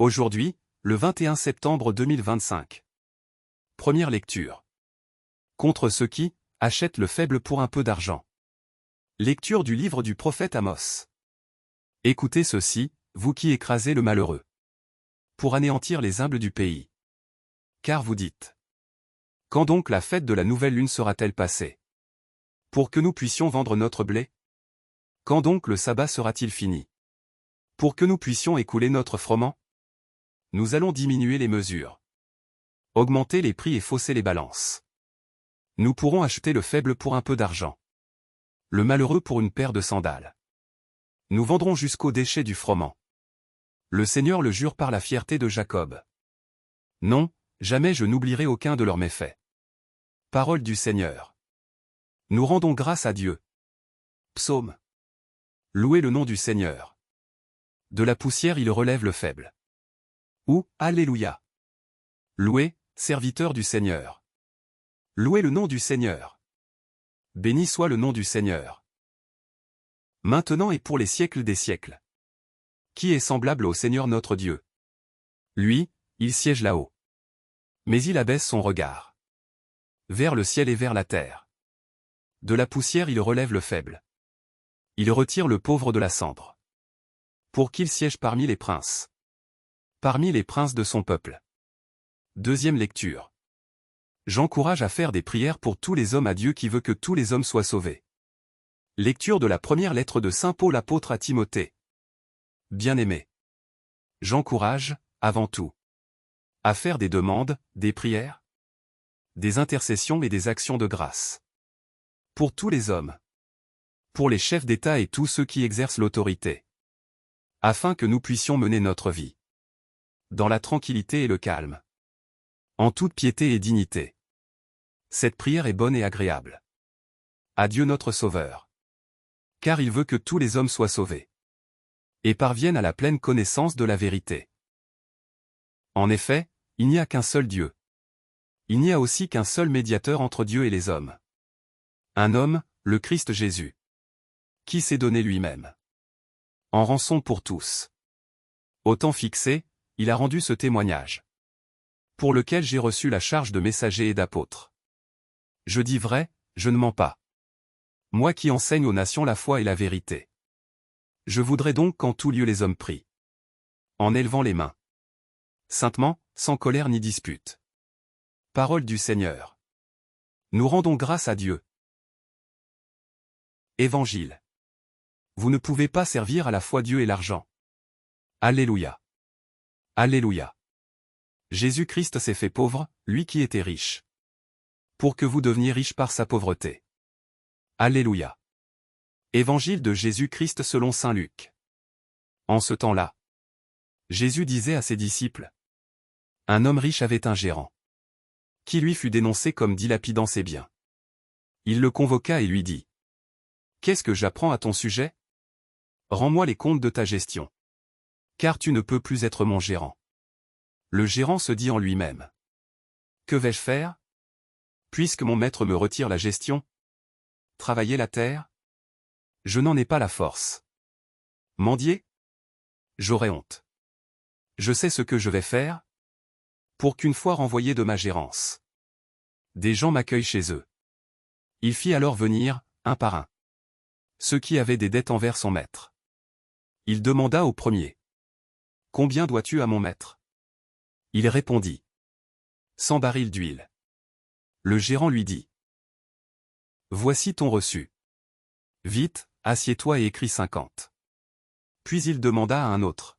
Aujourd'hui, le 21 septembre 2025. Première lecture. Contre ceux qui achètent le faible pour un peu d'argent. Lecture du livre du prophète Amos. Écoutez ceci, vous qui écrasez le malheureux, pour anéantir les humbles du pays. Car vous dites: quand donc la fête de la nouvelle lune sera-t-elle passée? Pour que nous puissions vendre notre blé? Quand donc le sabbat sera-t-il fini? Pour que nous puissions écouler notre froment? Nous allons diminuer les mesures, augmenter les prix et fausser les balances. Nous pourrons acheter le faible pour un peu d'argent, le malheureux pour une paire de sandales. Nous vendrons jusqu'au déchet du froment. Le Seigneur le jure par la fierté de Jacob. Non, jamais je n'oublierai aucun de leurs méfaits. Parole du Seigneur. Nous rendons grâce à Dieu. Psaume. Louez le nom du Seigneur. De la poussière il relève le faible. Ou, Alléluia. Louez, serviteurs du Seigneur. Louez le nom du Seigneur. Béni soit le nom du Seigneur. Maintenant et pour les siècles des siècles. Qui est semblable au Seigneur notre Dieu? Lui, il siège là-haut. Mais il abaisse son regard vers le ciel et vers la terre. De la poussière il relève le faible. Il retire le pauvre de la cendre, pour qu'il siège parmi les princes de son peuple. Deuxième lecture. J'encourage à faire des prières pour tous les hommes à Dieu qui veut que tous les hommes soient sauvés. Lecture de la première lettre de Saint Paul apôtre à Timothée. Bien-aimé, j'encourage, avant tout, à faire des demandes, des prières, des intercessions et des actions de grâce. Pour tous les hommes, pour les chefs d'État et tous ceux qui exercent l'autorité, afin que nous puissions mener notre vie dans la tranquillité et le calme, en toute piété et dignité. Cette prière est bonne et agréable à Dieu notre Sauveur, car il veut que tous les hommes soient sauvés et parviennent à la pleine connaissance de la vérité. En effet, il n'y a qu'un seul Dieu. Il n'y a aussi qu'un seul médiateur entre Dieu et les hommes. Un homme, le Christ Jésus, qui s'est donné lui-même en rançon pour tous. Au temps fixé, il a rendu ce témoignage, pour lequel j'ai reçu la charge de messager et d'apôtre. Je dis vrai, je ne mens pas. Moi qui enseigne aux nations la foi et la vérité. Je voudrais donc qu'en tout lieu les hommes prient, en élevant les mains, saintement, sans colère ni dispute. Parole du Seigneur. Nous rendons grâce à Dieu. Évangile. Vous ne pouvez pas servir à la fois Dieu et l'argent. Alléluia. Alléluia. Jésus-Christ s'est fait pauvre, lui qui était riche, pour que vous deveniez riches par sa pauvreté. Alléluia. Évangile de Jésus-Christ selon saint Luc. En ce temps-là, Jésus disait à ses disciples: un homme riche avait un gérant, qui lui fut dénoncé comme dilapidant ses biens. Il le convoqua et lui dit: qu'est-ce que j'apprends à ton sujet? Rends-moi les comptes de ta gestion, car tu ne peux plus être mon gérant. Le gérant se dit en lui-même: que vais-je faire, puisque mon maître me retire la gestion? Travailler la terre? Je n'en ai pas la force. Mendier? J'aurais honte. Je sais ce que je vais faire, pour qu'une fois renvoyé de ma gérance, des gens m'accueillent chez eux. Il fit alors venir, un par un, ceux qui avaient des dettes envers son maître. Il demanda au premier: combien dois-tu à mon maître? Il répondit: 100 barils d'huile. Le gérant lui dit: voici ton reçu. Vite, assieds-toi et écris 50. Puis il demanda à un autre: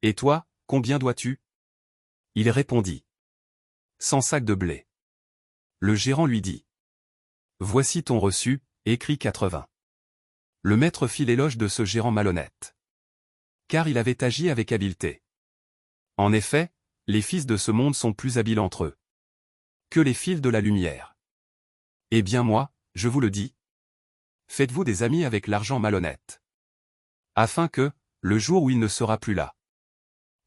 et toi, combien dois-tu? Il répondit: 100 sacs de blé. Le gérant lui dit: voici ton reçu, écris 80. Le maître fit l'éloge de ce gérant malhonnête, car il avait agi avec habileté. En effet, les fils de ce monde sont plus habiles entre eux que les fils de la lumière. Eh bien moi, je vous le dis, faites-vous des amis avec l'argent malhonnête, afin que, le jour où il ne sera plus là,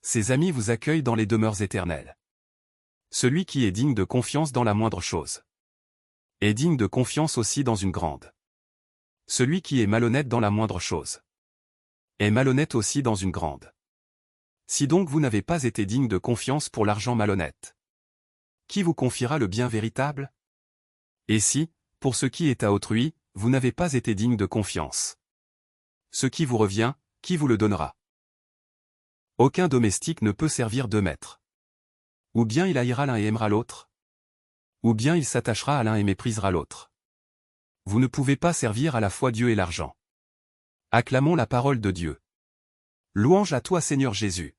ces amis vous accueillent dans les demeures éternelles. Celui qui est digne de confiance dans la moindre chose est digne de confiance aussi dans une grande. Celui qui est malhonnête dans la moindre chose est malhonnête aussi dans une grande. Si donc vous n'avez pas été digne de confiance pour l'argent malhonnête, qui vous confiera le bien véritable? Et si, pour ce qui est à autrui, vous n'avez pas été digne de confiance, ce qui vous revient, qui vous le donnera? Aucun domestique ne peut servir deux maîtres. Ou bien il haïra l'un et aimera l'autre, ou bien il s'attachera à l'un et méprisera l'autre. Vous ne pouvez pas servir à la fois Dieu et l'argent. Acclamons la parole de Dieu. Louange à toi Seigneur Jésus.